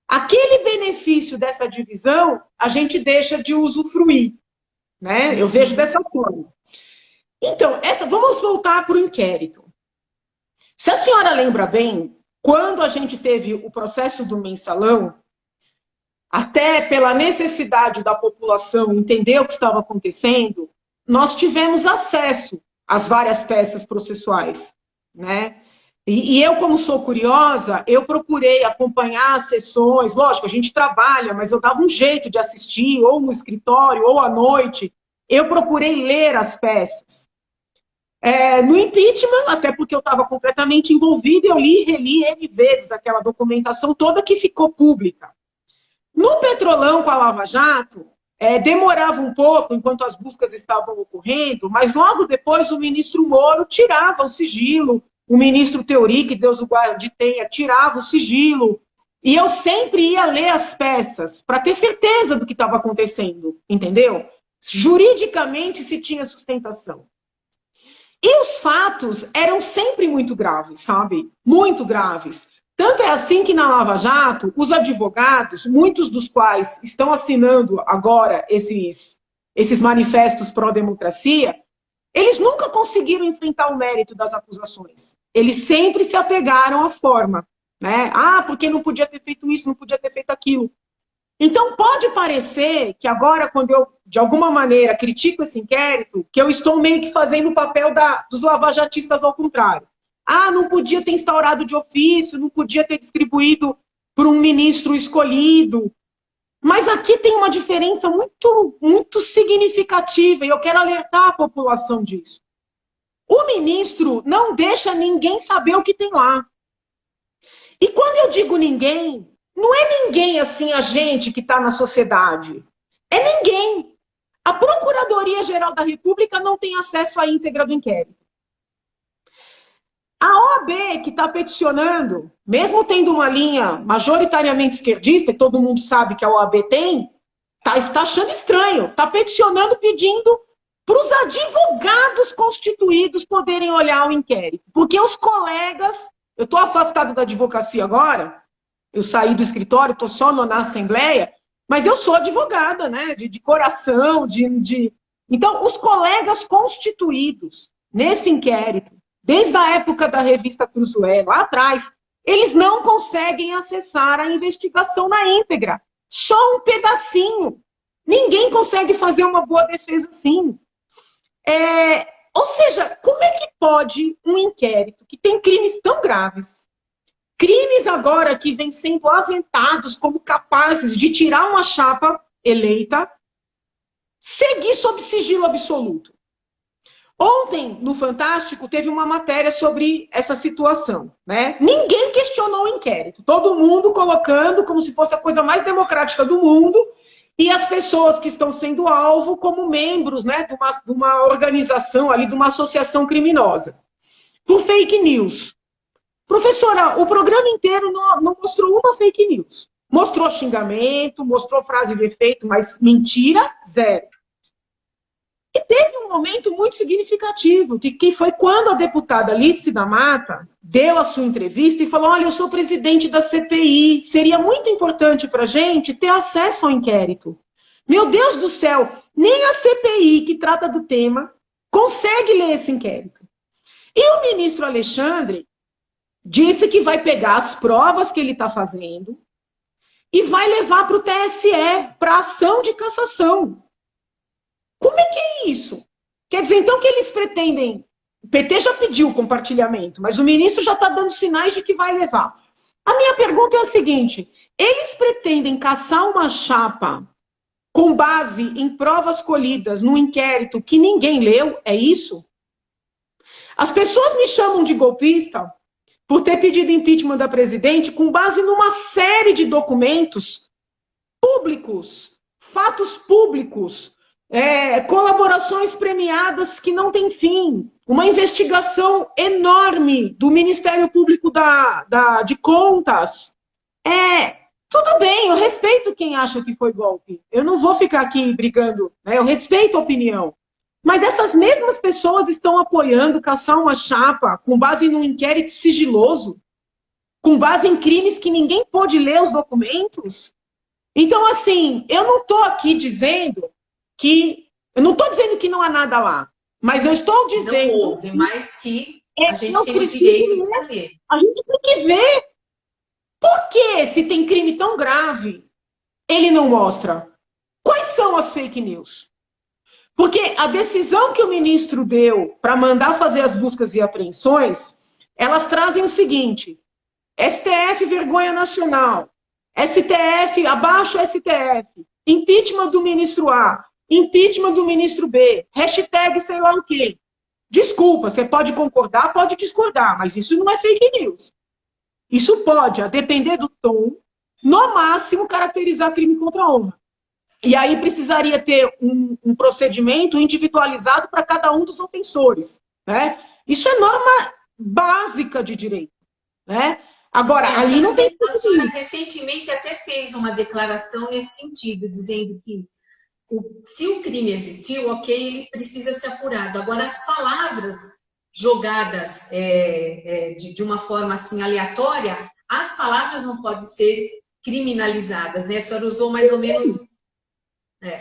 aquele benefício dessa divisão, a gente deixa de usufruir, né? Eu vejo dessa forma. Então, vamos voltar para o inquérito. Se a senhora lembra bem, quando a gente teve o processo do mensalão, até pela necessidade da população entender o que estava acontecendo, nós tivemos acesso às várias peças processuais, né? E eu, como sou curiosa, eu procurei acompanhar as sessões. Lógico, a gente trabalha, mas eu dava um jeito de assistir, ou no escritório, ou à noite. Eu procurei ler as peças. No impeachment, até porque eu estava completamente envolvida, eu li e reli N vezes aquela documentação toda que ficou pública. No Petrolão com a Lava Jato, demorava um pouco enquanto as buscas estavam ocorrendo, mas logo depois o ministro Moro tirava o sigilo, o ministro Teori, que Deus o guarde tenha, tirava o sigilo, e eu sempre ia ler as peças para ter certeza do que estava acontecendo, entendeu? Juridicamente se tinha sustentação. E os fatos eram sempre muito graves, sabe? Muito graves. Tanto é assim que na Lava Jato, os advogados, muitos dos quais estão assinando agora esses manifestos pró-democracia, eles nunca conseguiram enfrentar o mérito das acusações. Eles sempre se apegaram à forma, né? Ah, porque não podia ter feito isso, não podia ter feito aquilo. Então, pode parecer que agora, quando eu, de alguma maneira, critico esse inquérito, que eu estou meio que fazendo o papel dos lavajatistas ao contrário. Ah, não podia ter instaurado de ofício, não podia ter distribuído por um ministro escolhido. Mas aqui tem uma diferença muito, muito significativa, e eu quero alertar a população disso. O ministro não deixa ninguém saber o que tem lá. E quando eu digo ninguém, não é ninguém assim, a gente que está na sociedade. É ninguém. A Procuradoria-Geral da República não tem acesso à íntegra do inquérito. A OAB, que está peticionando, mesmo tendo uma linha majoritariamente esquerdista, e todo mundo sabe que a OAB tem, está achando estranho, está peticionando, pedindo para os advogados constituídos poderem olhar o inquérito. Porque os colegas, eu estou afastado da advocacia agora, eu saí do escritório, estou só na Assembleia, mas eu sou advogada, né? De coração, Então, os colegas constituídos nesse inquérito, desde a época da revista Cruzoé, lá atrás, eles não conseguem acessar a investigação na íntegra. Só um pedacinho. Ninguém consegue fazer uma boa defesa assim. Ou seja, como é que pode um inquérito que tem crimes tão graves, crimes agora que vêm sendo aventados como capazes de tirar uma chapa eleita, seguir sob sigilo absoluto? Ontem, no Fantástico, teve uma matéria sobre essa situação, né? Ninguém questionou o inquérito. Todo mundo colocando como se fosse a coisa mais democrática do mundo e as pessoas que estão sendo alvo como membros, né, de uma organização ali, de uma associação criminosa. Por fake news. Professora, o programa inteiro não mostrou uma fake news. Mostrou xingamento, mostrou frase de efeito, mas mentira, zero. E teve um momento muito significativo, que foi quando a deputada Lídice da Mata deu a sua entrevista e falou: olha, eu sou presidente da CPI, seria muito importante para a gente ter acesso ao inquérito. Meu Deus do céu, nem a CPI, que trata do tema, consegue ler esse inquérito. E o ministro Alexandre disse que vai pegar as provas que ele está fazendo e vai levar para o TSE, para ação de cassação. Como é que é isso? Quer dizer, então, que eles pretendem O PT já pediu compartilhamento, mas o ministro já está dando sinais de que vai levar. A minha pergunta é a seguinte: eles pretendem caçar uma chapa com base em provas colhidas num inquérito que ninguém leu? É isso? As pessoas me chamam de golpista por ter pedido impeachment da presidente com base numa série de documentos públicos, fatos públicos, colaborações premiadas que não têm fim, uma investigação enorme do Ministério Público de Contas. Tudo bem, eu respeito quem acha que foi golpe. Eu não vou ficar aqui brigando, né? Eu respeito a opinião. Mas essas mesmas pessoas estão apoiando caçar uma chapa com base num inquérito sigiloso, com base em crimes que ninguém pôde ler os documentos. Então, assim, eu não estou aqui dizendo que... Eu não estou dizendo que não há nada lá, mas eu estou dizendo... Não houve, mas que a gente tem o direito de saber. A gente tem que ver. Por que, se tem crime tão grave, ele não mostra? Quais são as fake news? Porque a decisão que o ministro deu para mandar fazer as buscas e apreensões, elas trazem o seguinte: STF, vergonha nacional. STF, abaixo STF. Impeachment do ministro A. Impeachment do ministro B. Hashtag sei lá o quê. Desculpa, você pode concordar, pode discordar, mas isso não é fake news. Isso pode, a depender do tom, no máximo caracterizar crime contra a honra. E aí precisaria ter um procedimento individualizado para cada um dos ofensores, né? Isso é norma básica de direito, né? Agora, ali não tem... A senhora recentemente até fez uma declaração nesse sentido, dizendo que se o crime existiu, ok, ele precisa ser apurado. Agora, as palavras jogadas de uma forma assim aleatória, as palavras não podem ser criminalizadas, né? A senhora usou mais ou menos...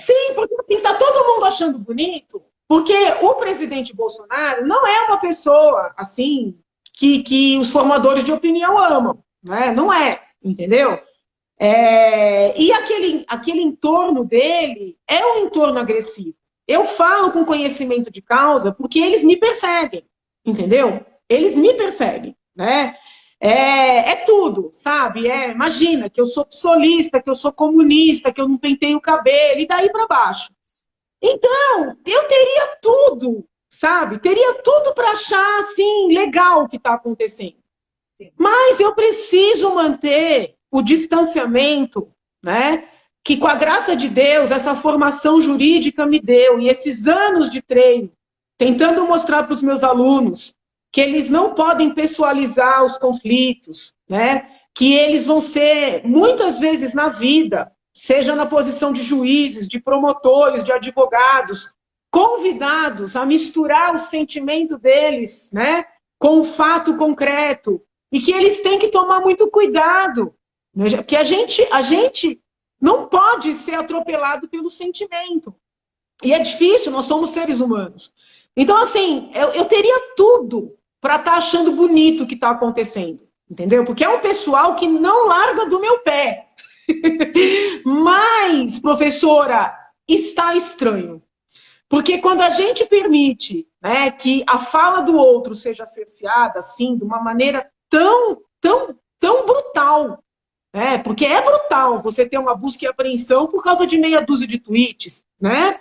Sim, porque assim, tá todo mundo achando bonito, porque o presidente Bolsonaro não é uma pessoa assim que os formadores de opinião amam, né? Não é, entendeu? E aquele entorno dele é um entorno agressivo. Eu falo com conhecimento de causa porque eles me perseguem, entendeu? Eles me perseguem, né? Tudo, sabe? Imagina que eu sou psolista, que eu sou comunista, que eu não penteio o cabelo, e daí para baixo. Então, eu teria tudo, sabe? Teria tudo para achar, assim, legal o que está acontecendo. Mas eu preciso manter o distanciamento, né? Que, com a graça de Deus, essa formação jurídica me deu, e esses anos de treino, tentando mostrar para os meus alunos que eles não podem pessoalizar os conflitos, né? Que eles vão ser, muitas vezes na vida, seja na posição de juízes, de promotores, de advogados, convidados a misturar o sentimento deles, né, com o fato concreto, e que eles têm que tomar muito cuidado, né? Porque a gente não pode ser atropelado pelo sentimento. E é difícil, nós somos seres humanos. Então, assim, eu teria tudo para estar achando bonito o que está acontecendo, entendeu? Porque é um pessoal que não larga do meu pé. Mas, professora, está estranho. Porque quando a gente permite, né, que a fala do outro seja cerceada, assim, de uma maneira tão brutal, né? Porque é brutal você ter uma busca e apreensão por causa de meia dúzia de tweets, né?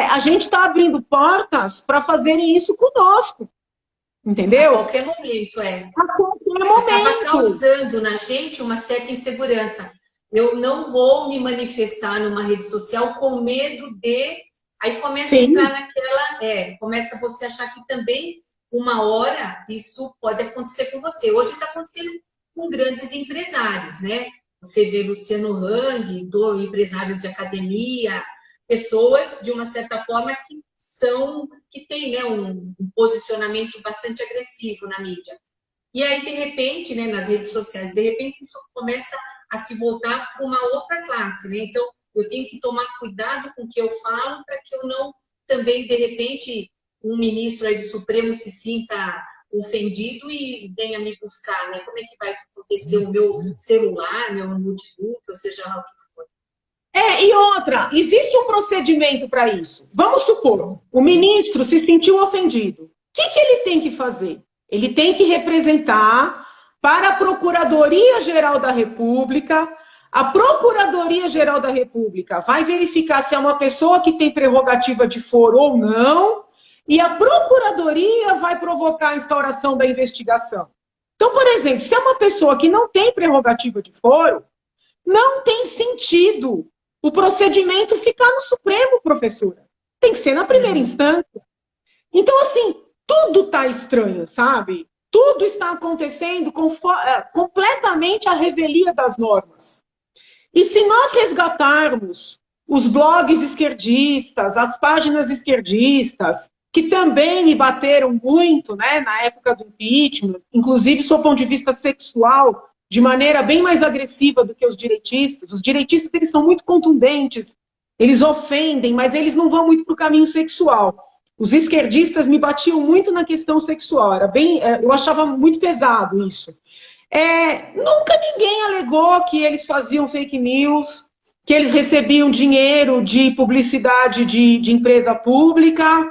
A gente está abrindo portas para fazerem isso conosco. Entendeu? A qualquer momento, A qualquer momento. Acaba causando na gente uma certa insegurança. Eu não vou me manifestar numa rede social com medo de... Aí começa a entrar naquela... começa você a achar que também, uma hora, isso pode acontecer com você. Hoje está acontecendo com grandes empresários, né? Você vê Luciano Hang, empresários de academia, pessoas, de uma certa forma, que têm, né, um posicionamento bastante agressivo na mídia. E aí, de repente, né, nas redes sociais, de repente isso começa a se voltar para uma outra classe, né? Então, eu tenho que tomar cuidado com o que eu falo para que eu não também, de repente, um ministro aí do Supremo se sinta ofendido e venha me buscar, né? Como é que vai acontecer o meu celular, meu notebook, ou seja lá o que for. E outra, existe um procedimento para isso. Vamos supor, o ministro se sentiu ofendido. que ele tem que fazer? Ele tem que representar para a Procuradoria-Geral da República. A Procuradoria-Geral da República vai verificar se é uma pessoa que tem prerrogativa de foro ou não, e a Procuradoria vai provocar a instauração da investigação. Então, por exemplo, se é uma pessoa que não tem prerrogativa de foro, não tem sentido o procedimento ficar no Supremo, professora. Tem que ser na primeira instância. Então, assim, tudo está estranho, sabe? Tudo está acontecendo completamente à revelia das normas. E se nós resgatarmos os blogs esquerdistas, as páginas esquerdistas, que também me bateram muito, né, na época do impeachment, inclusive sob o ponto de vista sexual, de maneira bem mais agressiva do que os direitistas. Os direitistas, eles são muito contundentes, eles ofendem, mas eles não vão muito para o caminho sexual. Os esquerdistas me batiam muito na questão sexual, eu achava muito pesado isso. Nunca ninguém alegou que eles faziam fake news, que eles recebiam dinheiro de publicidade de empresa pública.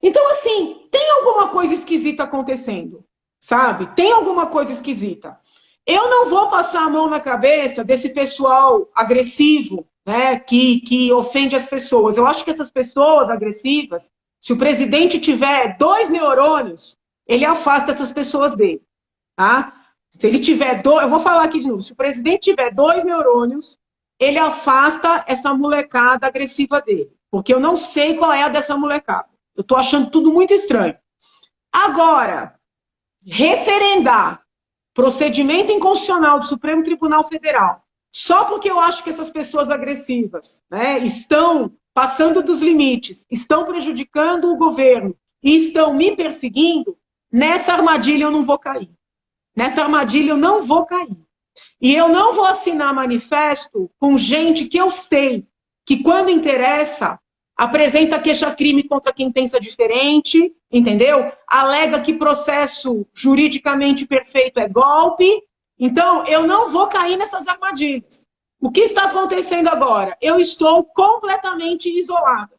Então, assim, tem alguma coisa esquisita acontecendo, sabe? Tem alguma coisa esquisita. Eu não vou passar a mão na cabeça desse pessoal agressivo, né, que ofende as pessoas. Eu acho que essas pessoas agressivas, se o presidente tiver 2 neurônios, ele afasta essas pessoas dele, tá? Se ele tiver eu vou falar aqui de novo, se o presidente tiver 2 neurônios, ele afasta essa molecada agressiva dele, porque eu não sei qual é a dessa molecada. Eu estou achando tudo muito estranho. Agora, referendar procedimento inconstitucional do Supremo Tribunal Federal, só porque eu acho que essas pessoas agressivas, né, estão passando dos limites, estão prejudicando o governo e estão me perseguindo, nessa armadilha eu não vou cair. Nessa armadilha eu não vou cair. E eu não vou assinar manifesto com gente que eu sei que, quando interessa, apresenta queixa-crime contra quem pensa diferente, entendeu? Alega que processo juridicamente perfeito é golpe. Então, eu não vou cair nessas armadilhas. O que está acontecendo agora? Eu estou completamente isolada,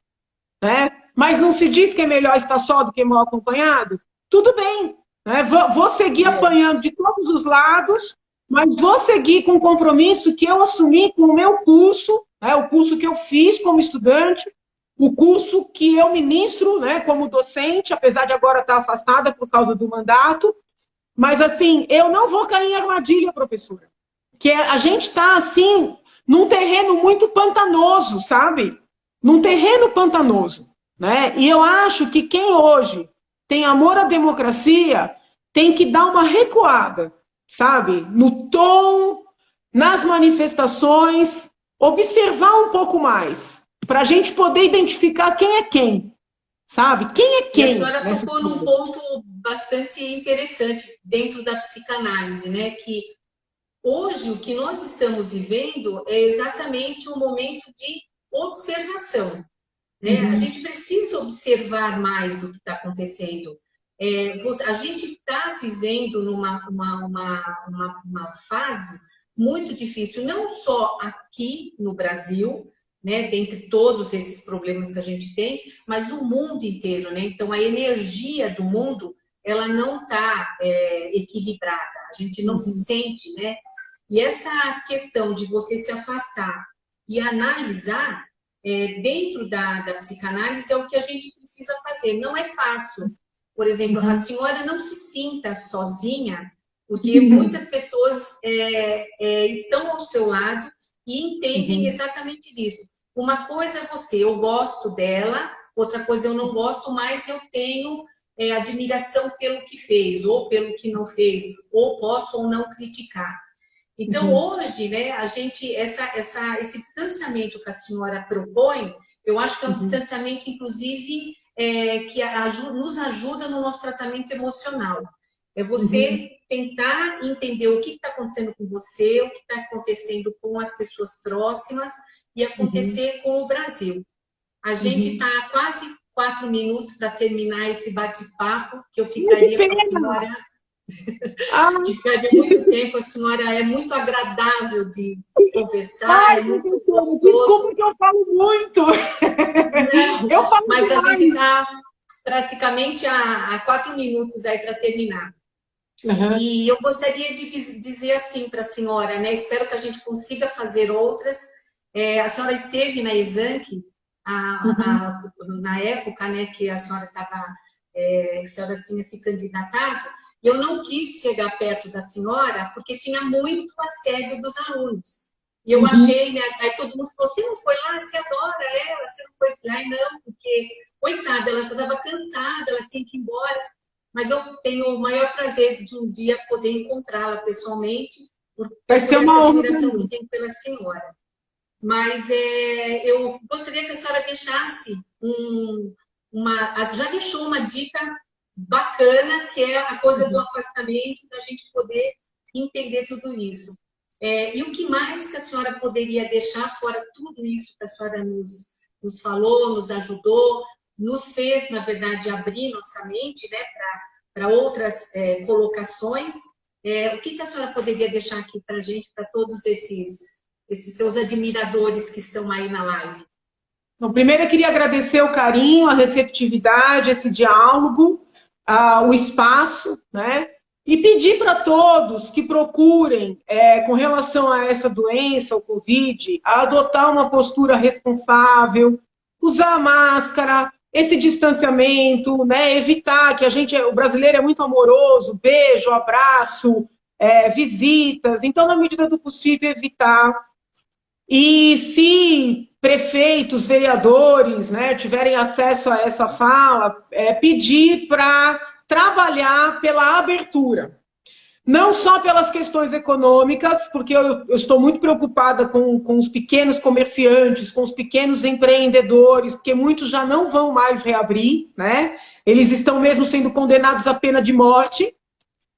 né? Mas não se diz que é melhor estar só do que mal acompanhado? Tudo bem, né? Vou seguir apanhando de todos os lados, mas vou seguir com o compromisso que eu assumi com o meu curso, né? O curso que eu fiz como estudante, o curso que eu ministro, né, como docente, apesar de agora estar afastada por causa do mandato. Mas, assim, eu não vou cair em armadilha, professora. Que a gente está, assim, num terreno muito pantanoso, sabe? Num terreno pantanoso, né? E eu acho que quem hoje tem amor à democracia tem que dar uma recuada, sabe? No tom, nas manifestações, observar um pouco mais, para a gente poder identificar quem é quem, sabe? Quem é quem? E a senhora tocou num ponto bastante interessante dentro da psicanálise, né? Que hoje o que nós estamos vivendo é exatamente um momento de observação, né? A gente precisa observar mais o que está acontecendo. A gente está vivendo numa fase muito difícil, não só aqui no Brasil, né, dentre todos esses problemas que a gente tem, mas o mundo inteiro, né? Então, a energia do mundo, ela não está equilibrada, a gente não se sente, né? E essa questão de você se afastar e analisar, dentro da psicanálise, é o que a gente precisa fazer. Não é fácil. Por exemplo, a senhora não se sinta sozinha, porque muitas pessoas estão ao seu lado e entendem exatamente disso. Uma coisa é você, eu gosto dela, outra coisa eu não gosto, mas eu tenho admiração pelo que fez, ou pelo que não fez, ou posso ou não criticar. Então, hoje, né, a gente, esse distanciamento que a senhora propõe, eu acho que é um distanciamento, inclusive, que nos ajuda no nosso tratamento emocional. É você tentar entender o que está acontecendo com você, o que está acontecendo com as pessoas próximas e acontecer com o Brasil. A gente está a quase 4 minutos para terminar esse bate-papo, que eu ficaria com a senhora... Ficaria muito tempo, a senhora é muito agradável de conversar, é muito gostoso. Como que eu falo muito? Não, Eu falo mas demais. a gente está praticamente a 4 minutos aí para terminar. Uhum. E eu gostaria de dizer assim para a senhora, né? Espero que a gente consiga fazer outras. A senhora esteve na Exanc na época, né, que a senhora a senhora tinha se candidatado. Eu não quis chegar perto da senhora porque tinha muito assédio dos alunos. E eu achei, né? Aí todo mundo falou: você não foi lá, você adora ela, você não foi lá? E não, porque, coitada, ela já estava cansada, ela tinha que ir embora. Mas eu tenho o maior prazer de um dia poder encontrá-la pessoalmente, por essa admiração que eu tenho pela senhora. Mas eu gostaria que a senhora deixasse já deixou uma dica bacana, que é a coisa do afastamento, da gente poder entender tudo isso. E o que mais que a senhora poderia deixar, fora tudo isso que a senhora nos falou, nos ajudou, nos fez, na verdade, abrir nossa mente, né, para outras colocações. O que a senhora poderia deixar aqui para a gente, para todos esses seus admiradores que estão aí na live? Bom, primeiro eu queria agradecer o carinho, a receptividade, esse diálogo, o espaço, né? E pedir para todos que procurem, com relação a essa doença, o Covid, a adotar uma postura responsável, usar a máscara, esse distanciamento, né? Evitar que o brasileiro é muito amoroso, beijo, abraço, visitas. Então, na medida do possível, evitar. E se prefeitos, vereadores, né, tiverem acesso a essa fala, pedir para trabalhar pela abertura. Não só pelas questões econômicas, porque eu estou muito preocupada com os pequenos comerciantes, com os pequenos empreendedores, porque muitos já não vão mais reabrir, né? Eles estão mesmo sendo condenados à pena de morte.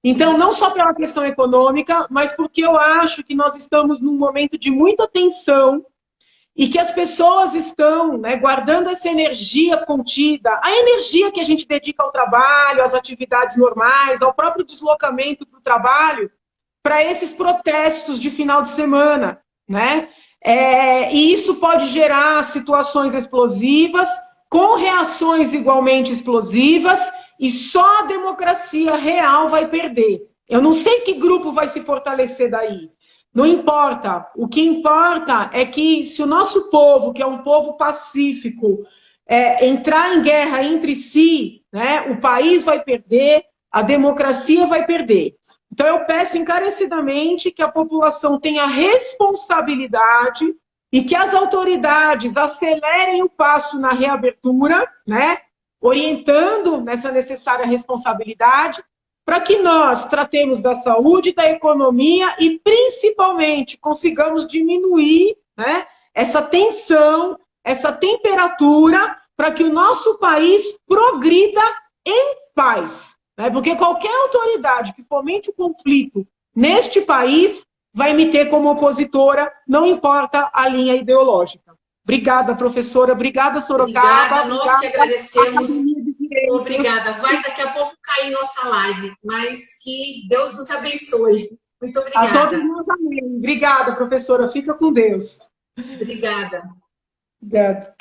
Então, não só pela questão econômica, mas porque eu acho que nós estamos num momento de muita tensão e que as pessoas estão, né, guardando essa energia contida, a energia que a gente dedica ao trabalho, às atividades normais, ao próprio deslocamento para o trabalho, para esses protestos de final de semana, né? E isso pode gerar situações explosivas, com reações igualmente explosivas, e só a democracia real vai perder. Eu não sei que grupo vai se fortalecer daí. Não importa. O que importa é que se o nosso povo, que é um povo pacífico, entrar em guerra entre si, né, o país vai perder, a democracia vai perder. Então eu peço encarecidamente que a população tenha responsabilidade e que as autoridades acelerem o passo na reabertura, né, orientando nessa necessária responsabilidade, para que nós tratemos da saúde, da economia e, principalmente, consigamos diminuir, né, essa tensão, essa temperatura, para que o nosso país progrida em paz. Né? Porque qualquer autoridade que fomente o conflito neste país vai me ter como opositora, não importa a linha ideológica. Obrigada, professora. Obrigada, Sorocaba. Obrigada, nós que agradecemos. Obrigada. Vai daqui a pouco cair nossa live, mas que Deus nos abençoe. Muito obrigada. A todos nós, amém. Obrigada, professora. Fica com Deus. Obrigada. Obrigada.